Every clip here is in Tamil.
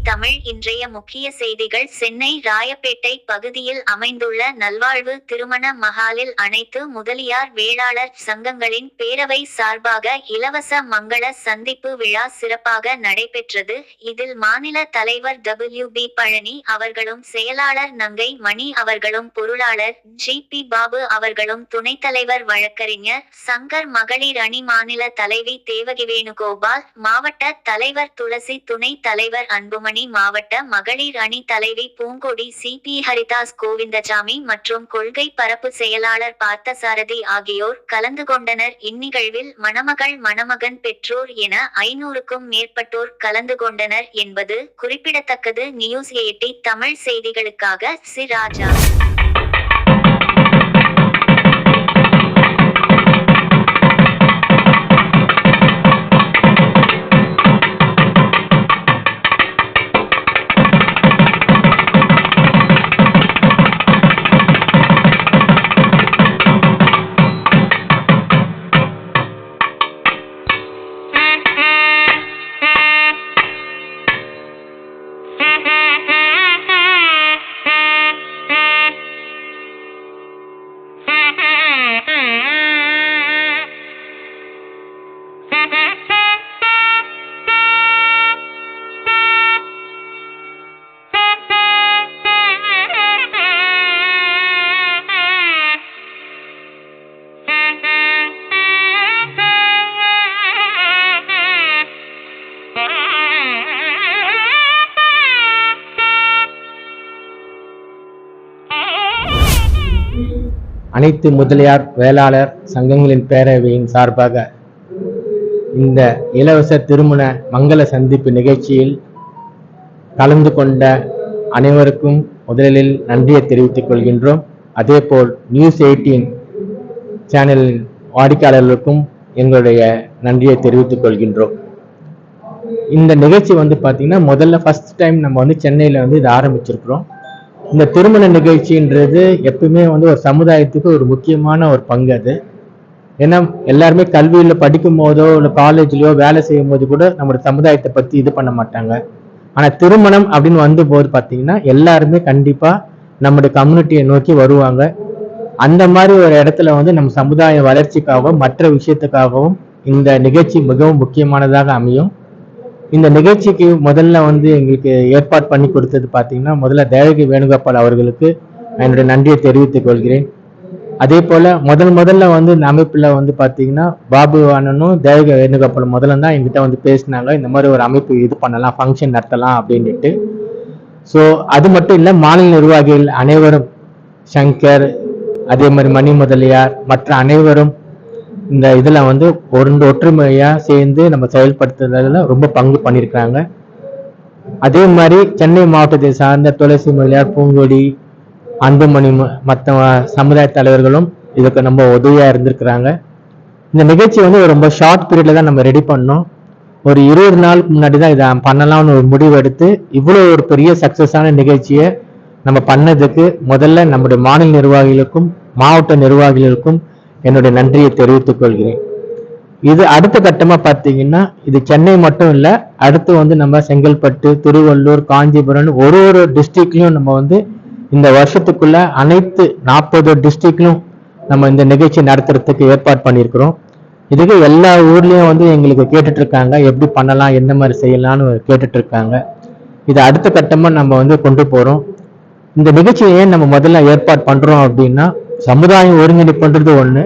தமிழ். இன்றைய முக்கிய செய்திகள். சென்னை ராயப்பேட்டை பகுதியில் அமைந்துள்ள நல்வாழ்வு திருமண மஹாலில் அனைத்து முதலியார் வேளாளர் சங்கங்களின் பேரவை சார்பாக இலவச மங்கள சந்திப்பு விழா சிறப்பாக நடைபெற்றது. இதில் மாநில தலைவர் WB பழனி அவர்களும் செயலாளர் நங்கை மணி அவர்களும் பொருளாளர் GP பாபு அவர்களும் துணைத்தலைவர் வழக்கறிஞர் சங்கர் மகளிர் அணி மாநில தலைவி தேவகி வேணுகோபால், மாவட்ட தலைவர் துளசி, துணை தலைவர் அன்புமணி, மாவட்ட மகளிர் அணி தலைவி பூங்கொடி, CP ஹரிதாஸ், கோவிந்தசாமி மற்றும் கொள்கை பரப்பு செயலாளர் பார்த்தசாரதி ஆகியோர் கலந்து கொண்டனர். இந்நிகழ்வில் மணமகள், மணமகன், பெற்றோர் என 500க்கும் மேற்பட்டோர் கலந்து கொண்டனர் என்பது குறிப்பிடத்தக்கது. நியூஸ் 80 தமிழ் செய்திகளுக்காக சி. ராஜா. அனைத்து முதலியார் வேளாளர் சங்கங்களின் பேரவையின் சார்பாக இந்த இலவச திருமண மங்கள சந்திப்பு நிகழ்ச்சியில் கலந்து கொண்ட அனைவருக்கும் முதலில் நன்றியை தெரிவித்துக் கொள்கின்றோம். அதேபோல் நியூஸ் 18 சேனலின் வாடிக்கையாளர்களுக்கும் எங்களுடைய நன்றியை தெரிவித்துக் கொள்கின்றோம். இந்த நிகழ்ச்சி பார்த்தீங்கன்னா முதல்ல ஃபர்ஸ்ட் டைம் நம்ம சென்னையில் இதை ஆரம்பிச்சிருக்கிறோம். இந்த திருமண நிகழ்ச்சின்றது எப்பவுமே ஒரு சமுதாயத்துக்கு ஒரு முக்கியமான ஒரு பங்கு. அது ஏன்னா எல்லாருமே கல்வியில் படிக்கும் போதோ இல்லை காலேஜ்லயோ வேலை செய்யும் போது கூட நம்மளோட சமுதாயத்தை பற்றி இது பண்ண மாட்டாங்க. ஆனால் திருமணம் அப்படின்னு வந்தபோது பார்த்தீங்கன்னா எல்லாருமே கண்டிப்பாக நம்முடைய கம்யூனிட்டியை நோக்கி வருவாங்க. அந்த மாதிரி ஒரு இடத்துல நம்ம சமுதாய வளர்ச்சிக்காகவும் மற்ற விஷயத்துக்காகவும் இந்த நிகழ்ச்சி மிகவும் முக்கியமானதாக அமையும். இந்த நிகழ்ச்சிக்கு முதல்ல எங்களுக்கு ஏற்பாடு பண்ணி கொடுத்தது பார்த்தீங்கன்னா முதல்ல தேவகி வேணுகோபால் அவர்களுக்கு என்னுடைய நன்றியை தெரிவித்துக் கொள்கிறேன். அதே போல முதல்ல இந்த அமைப்புல பார்த்தீங்கன்னா பாபு அண்ணனும் தேவகி வேணுகோபால் முதல்ல தான் எங்கிட்ட பேசினாங்க. இந்த மாதிரி ஒரு அமைப்பு இது பண்ணலாம், ஃபங்க்ஷன் நடத்தலாம் அப்படின்ட்டு. ஸோ அது மட்டும் இல்லை, மாநில நிர்வாகிகள் அனைவரும், சங்கர், அதே மாதிரி மணி முதலியார், மற்ற அனைவரும் இந்த இதுல ஒற்றுமையா சேர்ந்து நம்ம செயல்படுத்துறதுல ரொம்ப பங்கு பண்ணியிருக்காங்க. அதே மாதிரி சென்னை மாவட்டத்தை சார்ந்த துளசி முதலியார், பூங்கொடி, அன்புமணி, மற்ற சமுதாய தலைவர்களும் இதுக்கு ரொம்ப உதவியா இருந்திருக்கிறாங்க. இந்த நிகழ்ச்சி ரொம்ப ஷார்ட் பீரியட்ல தான் நம்ம ரெடி பண்ணோம். ஒரு 20 நாளுக்கு முன்னாடி தான் இதை பண்ணலாம்னு ஒரு முடிவு எடுத்து இவ்வளவு ஒரு பெரிய சக்சஸான நிகழ்ச்சியை நம்ம பண்ணதுக்கு முதல்ல நம்முடைய மாநில நிர்வாகிகளுக்கும் மாவட்ட நிர்வாகிகளுக்கும் என்னுடைய நன்றியை தெரிவித்துக் கொள்கிறேன். இது அடுத்த கட்டமா பார்த்தீங்கன்னா இது சென்னை மட்டும் இல்லை, அடுத்து நம்ம செங்கல்பட்டு, திருவள்ளூர், காஞ்சிபுரம் ஒரு டிஸ்ட்ரிக்ட்லயும் நம்ம இந்த வருஷத்துக்குள்ள அனைத்து 40 டிஸ்ட்ரிக்ட்லும் நம்ம இந்த நிகழ்ச்சி நடத்துறதுக்கு ஏற்பாடு பண்ணியிருக்கிறோம். இதுக்கு எல்லா ஊர்லயும் எங்களுக்கு கேட்டுட்டு இருக்காங்க, எப்படி பண்ணலாம், என்ன மாதிரி செய்யலாம்னு கேட்டுட்டு இருக்காங்க. இது அடுத்த கட்டமா நம்ம கொண்டு போறோம். இந்த நிகழ்ச்சியை ஏன் நம்ம முதல்ல ஏற்பாடு பண்றோம் அப்படின்னா, சமுதாயம் ஒருங்கிணைப்புன்றது ஒண்ணு.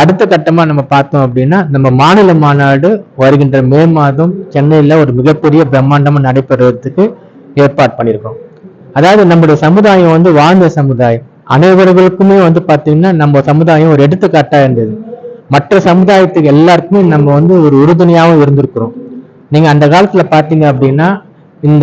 அடுத்த கட்டமா நம்ம பார்த்தோம் அப்படின்னா நம்ம மாநில மாநாடு வருகின்ற மே மாதம் சென்னையில ஒரு மிகப்பெரிய பிரம்மாண்டமா நடைபெறுவதற்கு ஏற்பாடு பண்ணியிருக்கோம். அதாவது நம்முடைய சமுதாயம் வாழ்ந்த சமுதாயம், அனைவர்களுக்குமே பார்த்தீங்கன்னா நம்ம சமுதாயம் ஒரு எடுத்துக்காட்டா இருந்தது. மற்ற சமுதாயத்துக்கு எல்லாருக்குமே நம்ம ஒரு உறுதுணையாகவும் இருந்திருக்கிறோம். நீங்க அந்த காலத்துல பாத்தீங்க அப்படின்னா இந்த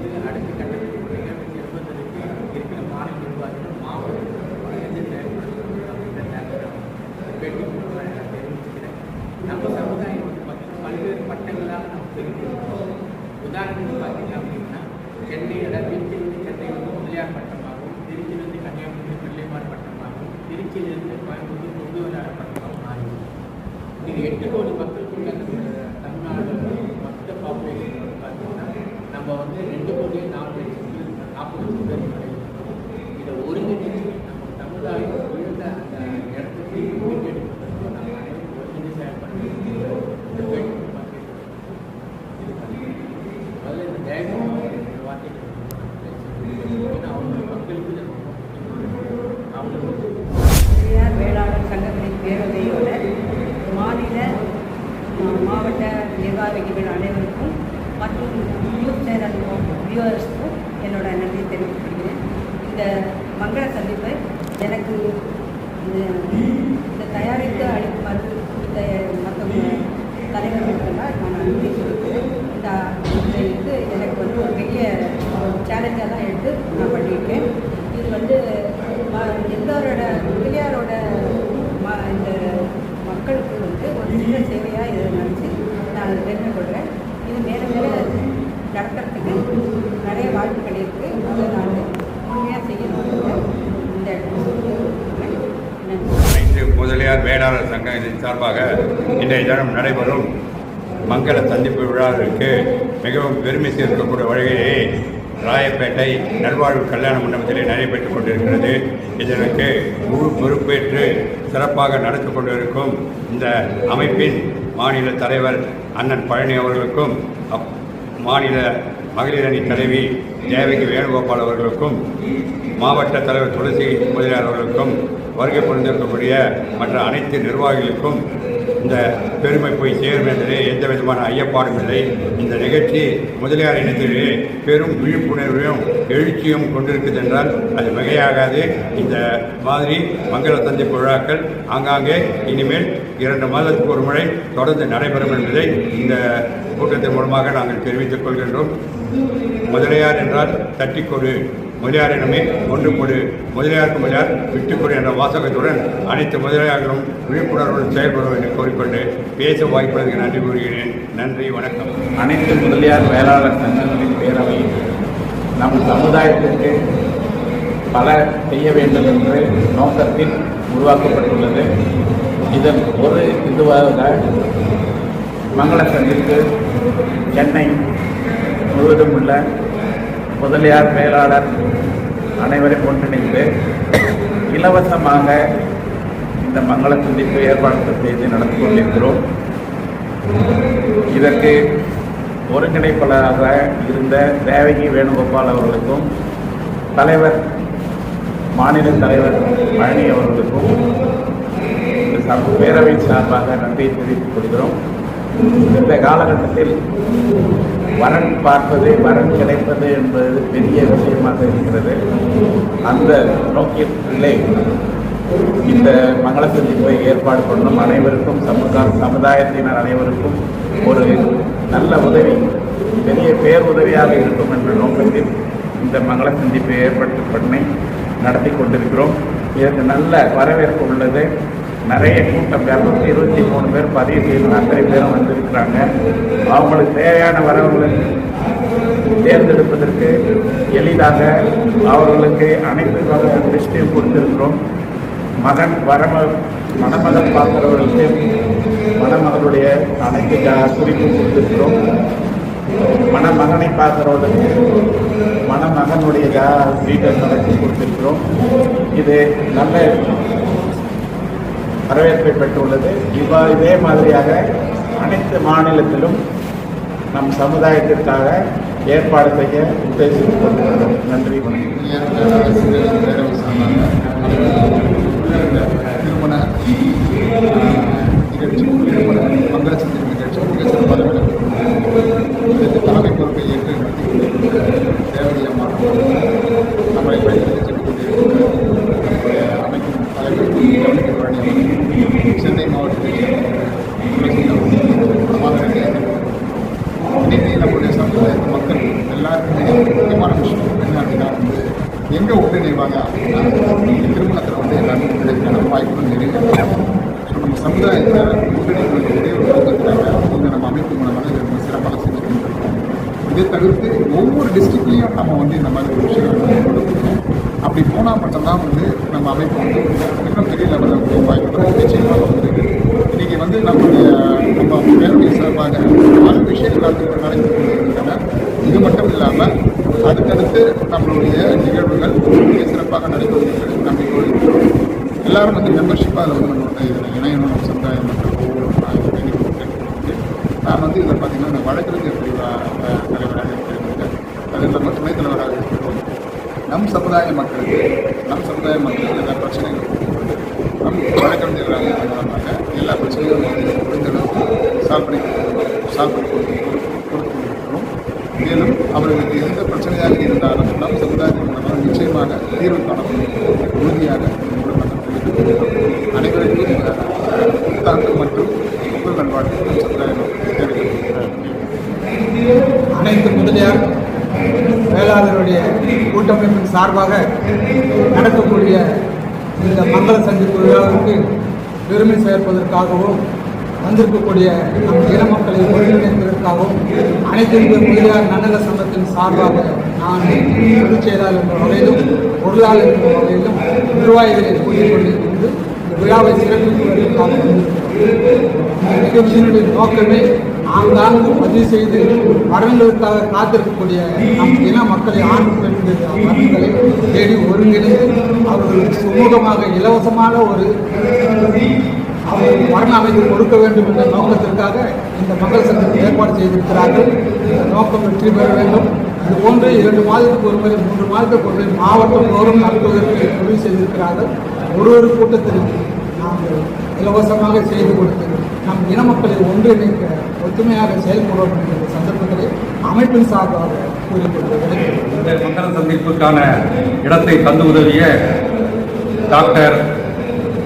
வந்து அடுத்த கட்டத்துக்கு நிகழ்ச்சி எடுப்பதற்கு இருக்கிற மாநில நிர்வாகிகள் மாவட்டத்தில் எந்த செயல்படுத்தணும் அப்படின்றத தெரிவிச்சுக்கிறேன். நம்ம சமுதாயம் வந்து பார்த்தீங்கன்னா பல்வேறு பட்டங்களாக நம்ம தெரிவிக்கிறோம். உதாரணத்துக்கு பார்த்தீங்க அப்படின்னா சென்னை, அதாவது திருச்சியிலிருந்து சென்னை வந்து முதலியார் பட்டமாகவும், திருச்சியிலிருந்து கன்னியாகுமரி பிள்ளைமார் பட்டமாகவும், திருச்சியிலிருந்து கோயம்புத்தூர் கொண்டுவரார் பட்டமாகவும் மாறிடும். இது 8 கோடி மக்களுக்குள்ள தமிழ்நாடு மொத்த பாப்புலேஷன் வந்து பார்த்தீங்கன்னா நம்ம வந்து 2,40,00,000 பேர் கிடைக்கும். இதை ஒருங்கிணைச்சு நம்ம சமுதாயம் உயர்ந்த அந்த இடத்துக்கு மீட்டெடுப்பதற்கு நம்ம அனைவரும் ஒருங்கிணைந்து செயல்படுத்தி இந்த பேச்சு இது பண்ணி முதல்ல இந்த வேகம் வார்த்தைகள் ஏன்னா அவங்க மக்களுக்கு அவங்களுக்கு வேளாளர் சங்கங்களின் பேரவையோட மாநில மாவட்ட நிர்வாகிகள் அனைவருக்கும் மற்றும் நியூஸ் சேனல் வியூவர்ஸ்க்கும் என்னோட நன்றி தெரிவித்துக்கொள்கிறேன். இந்த மங்கள சந்திப்பை எனக்கு இந்த தயாரித்து அளிக்குமாறு இந்த மற்ற தலைவர்களுக்கெல்லாம் நான் நன்றி சொல்லிக்கிறேன். இந்த இது எனக்கு வந்து ஒரு பெரிய சேலஞ்சாக தான் எடுத்து நான் பண்ணியிருக்கேன். இது வந்து எல்லோரோட முதலியாரோட இந்த மக்களுக்கு வந்து ஒரு சின்ன சேவையாக இதை நினச்சி நான் அதை பெருமைப்படுறேன். இது மேலே மேலே நடக்கிறதுக்கு நிறைய வாய்ப்புகள் இருக்குது. அதை நான் முழுமையாக செய்யணும் இந்த அனைத்து முதலியார் வேளாளர் சங்கத்தின் சார்பாக இன்றைய தினம் நடைபெறும் மங்கள சந்திப்பு விழாவிற்கு மிகவும் பெருமை சேர்க்கக்கூடிய வகையிலே ராயப்பேட்டை நல்வாழ்வு கல்யாண மண்டபத்திலே நடைபெற்றுக் கொண்டிருக்கிறது. இதற்கு முழு பொறுப்பேற்று சிறப்பாக நடத்தி கொண்டிருக்கும் இந்த அமைப்பின் மாநில தலைவர் அண்ணன் பழனி அவர்களுக்கும், மாநில மகளிர் அணி தலைவி தேவகி வேணுகோபால் அவர்களுக்கும், மாவட்ட தலைவர் துளசி முதலியார் அவர்களுக்கும், வருகை புரிந்திருக்கக்கூடிய மற்ற அனைத்து நிர்வாகிகளுக்கும் இந்த பெருமை போய் சேரும் என்பதிலே எந்த விதமான ஐயப்பாடும் இல்லை. இந்த நிகழ்ச்சி முதலியார் இனத்திலே பெரும் விழிப்புணர்வையும் எழுச்சியும் கொண்டிருக்குது என்றால் அது மிகையாகாது. இந்த மாதிரி மங்கள சந்திப்பு விழாக்கள் ஆங்காங்கே இனிமேல் 2 மாதத்துக்கு ஒரு முறை தொடர்ந்து நடைபெறும் என்பதை இந்த கூட்டத்தின் மூலமாக நாங்கள் தெரிவித்துக் கொள்கின்றோம். முதலியார் என்றால் தட்டிக்கொடு, முதலியாரிடமே ஒன்று கொடு, முதலியாருக்கு முதலியார் விட்டுக்கொடு என்ற வாசகத்துடன் அனைத்து முதலியார்களும் விழிப்புணர்வுடன் செயல்படும் என்று கோரிக்கொண்டு பேச வாய்ப்புகளுக்கு நன்றி கூறுகிறேன். நன்றி, வணக்கம். அனைத்து முதலியார் வேளாளர் சங்கங்களின் பேரவை நம் சமுதாயத்திற்கு பல செய்ய வேண்டும் என்ற நோக்கத்தில் உருவாக்கப்பட்டுள்ளது. இதன் ஒரு இதுவாக மங்கள சந்திப்பு சென்னை முழுவதும் உள்ள முதலியார் வேளாளர் அனைவரும் ஒன்றிணைந்து இலவசமாக இந்த மங்கள சந்திப்பு ஏற்பாடு செய்து நடத்தி கொண்டிருக்கிறோம். இதற்கு ஒருங்கிணைப்பாளராக இருந்த தேவகி வேணுகோபால் அவர்களுக்கும், தலைவர் மாநில தலைவர் பழனி அவர்களுக்கும் பேரவை சார்பாக நன்றியை தெரிவித்துக் கொள்கிறோம். இந்த காலகட்டத்தில் வரன் பார்ப்பது, வரன் கிடைப்பது என்பது பெரிய விஷயமாக இருக்கிறது. அந்த நோக்கிலே இந்த மங்கள சந்திப்பை ஏற்பாடு பண்ணும் அனைவருக்கும், சமுதாயத்தினர் அனைவருக்கும் ஒரு நல்ல உதவி, பெரிய பேருதவியாக இருக்கும் என்ற நோக்கத்தில் இந்த மங்கள சந்திப்பை ஏற்படுத்தி பண்ணி நடத்தி கொண்டிருக்கிறோம். இதற்கு நல்ல வரவேற்பு உள்ளது. நிறைய கூட்டம் 223 பேர் பதிவு செய்து அத்தனை பேரும் வந்திருக்கிறாங்க. அவங்களுக்கு தேவையான வரவுகளை தேர்ந்தெடுப்பதற்கு எளிதாக அவர்களுக்கு அனைத்து வகை லிஸ்டையும் கொடுத்திருக்கிறோம். மணமகன் பார்க்கிறவர்களுக்கு மணமகளுடைய அனைத்து குறிப்பும் கொடுத்திருக்கிறோம். மணமகனை பார்க்கிறவர்களுக்கு மணமகனுடைய டீட்டெயில்ஸ் அனைத்தும் கொடுத்திருக்கிறோம். இது நல்ல வரவேற்பை பெற்றுள்ளது. இதே மாதிரியாக அனைத்து மாநிலத்திலும் நம் சமுதாயத்திற்காக ஏற்பாடு செய்ய உத்தேசித்துக் கொண்டிருக்கிறோம். நன்றி, வணக்கம். திருமண நிகழ்ச்சி, மங்கள சந்திப்பு நிகழ்ச்சி மிக சிறப்பாக இதற்கு தலைமை பொறுப்பை ஏற்று நடத்தி கொண்டிருக்கிற தேவகி அம்மா நம்மளை வழிநடத்தி சென்று கொண்டிருக்கிற அமைக்கும் தலைவர் பழனி சென்னை மாவட்டத்தில் இன்றைக்கு நம்முடைய சமுதாயத்து மக்கள் எல்லாருக்குமே எங்கே ஒன்றிணைவாங்க அப்படின்னா திருமணத்தில் வந்து எல்லாமே ஒன்றிணைக்கான வாய்ப்புகள் நிறைய இருக்கு. ஸோ நம்ம சமுதாயத்தை ஒன்றிணைப்பு ஒரே ஒரு நோக்கத்துக்காக இந்த நம்ம அமைப்பு மூலமாக இதை நம்ம சிறப்பாக செஞ்சுட்டு இருக்கோம். இதை தவிர்த்து ஒவ்வொரு டிஸ்ட்ரிக்ட்லேயும் நம்ம வந்து இந்த மாதிரி ஒரு விஷயம் கொடுக்கணும். அப்படி போனால் மட்டும்தான் வந்து நம்ம அமைப்பு வந்து இன்னும் பெரிய லெவலில் ஒரு வாய்ப்பு நிச்சயமாக வந்து இன்றைக்கி வந்து நம்ம பேருடைய சார்பாக பல விஷயங்கள் நடைபெறுகின்றன. இது மட்டும் இல்லாமல் அடுத்தடுத்து நம்மளுடைய நிகழ்வுகள் மிக சிறப்பாக நடைபெறுகிறது. நம்பிக்கை எல்லாரும் வந்து மெம்பர்ஷிப்பாக அதில் வந்து நம்மளோட இதில் இணையணும். நம்ம சமுதாயம் மற்றும் ஒவ்வொரு நான் வந்து இதில் பார்த்தீங்கன்னா இந்த வழக்கறிஞர் தலைவராக இருக்கிறேன். அதில் நம்ம துணைத் தலைவராக இருக்கிறோம். நம் சமுதாய மக்களுக்கு எல்லா பிரச்சனைகளும் நம் வழக்கறிஞர்களாக இருக்கிறாங்க. எல்லா பிரச்சனைகளும் வந்து முடிந்த அளவுக்கு சால்வ் பண்ணி கொடுத்து கொண்டிருக்கிறோம். மேலும் அவர்களுக்கு எந்த பிரச்சனையாக இருந்தாலும் நம் சமுதாயத்தின் மூலமாக நிச்சயமாக தீர்வு காணப்படும் உறுதியாக அனைவருக்கும் புத்தாண்டு மற்றும் உங்கள் நல்வாழ்வு சமுதாயம் அனைத்து முதலியார் வேளாளருடைய கூட்டமைப்பின் சார்பாக நடக்கக்கூடிய இந்த மங்கள சந்திப்பு விழாவிற்கு பெருமை சேர்ப்பதற்காகவும் வந்திருக்கக்கூடிய நம் இன மக்களை ஒருங்கிணைப்பதற்காகவும் அனைத்து முதலியார் நன்னல சங்கத்தின் சார்பாக நான் பொதுச் செயலாளர் என்ற வகையிலும் பொருளாளர் என்ற வகையிலும் நிர்வாகிகளை கூட்டிக் கொண்டிருந்து இந்த விழாவை சிறப்பிப்பதற்காக வந்திருக்கிறோம். இந்த நிகழ்ச்சியினுடைய நோக்கமே ஆங்காங்கு பதிவு செய்து வரன்களுக்காக காத்திருக்கக்கூடிய நம் இன மக்களை ஆண் பெண்கள் வரன்களை தேடி ஒருங்கிணைந்து அவர்களுக்கு சுமூகமாக இலவசமான ஒரு அவர்கள் மரண அமைப்பு கொடுக்க வேண்டும் என்ற நோக்கத்திற்காக இந்த மக்கள் சங்கத்தை ஏற்பாடு செய்திருக்கிறார்கள். இந்த நோக்கம் வெற்றி பெற வேண்டும். இதுபோன்று 2 மாதத்துக்கு ஒரு முறை 3 மாதத்துக்கு ஒரு முறை மாவட்டம் தோறும் நடத்துவதற்கு முடிவு செய்திருக்கிறார்கள். ஒரு கூட்டத்திற்கு நாங்கள் இலவசமாக செய்து கொடுத்து நம் இன மக்களை ஒன்றிணைக்க ஒத்துமையாக செயல்படுவோம் என்ற சந்தர்ப்பங்களை அமைப்பின் சார்பாக கூறிக்கொள்கிறேன். இந்த மக்கள் சந்திப்புக்கான இடத்தை தந்து உதவிய டாக்டர்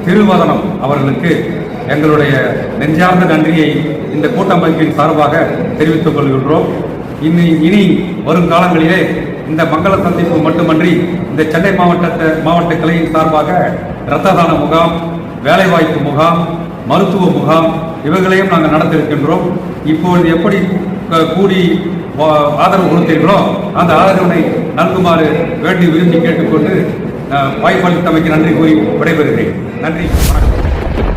திருவதனம் அவர்களுக்கு எங்களுடைய நெஞ்சார்ந்த நன்றியை இந்த கூட்டமைப்பின் சார்பாக தெரிவித்துக் கொள்கின்றோம். இனி வரும் காலங்களிலே இந்த மங்கள சந்திப்பு மட்டுமன்றி இந்த சென்னை மாவட்ட கிளையின் சார்பாக இரத்த தான முகாம், வேலைவாய்ப்பு முகாம், மருத்துவ முகாம் இவைகளையும் நாங்கள் நடத்த இருக்கின்றோம். இப்பொழுது எப்படி கூடி ஆதரவு கொடுத்தீர்களோ அந்த ஆதரவினை நல்குமாறு வேண்டி விரும்பி கேட்டுக்கொண்டு வாய்ப்பளித்தமைக்கு நன்றி கூறி விடைபெறுகிறேன். நன்றி, வணக்கம்.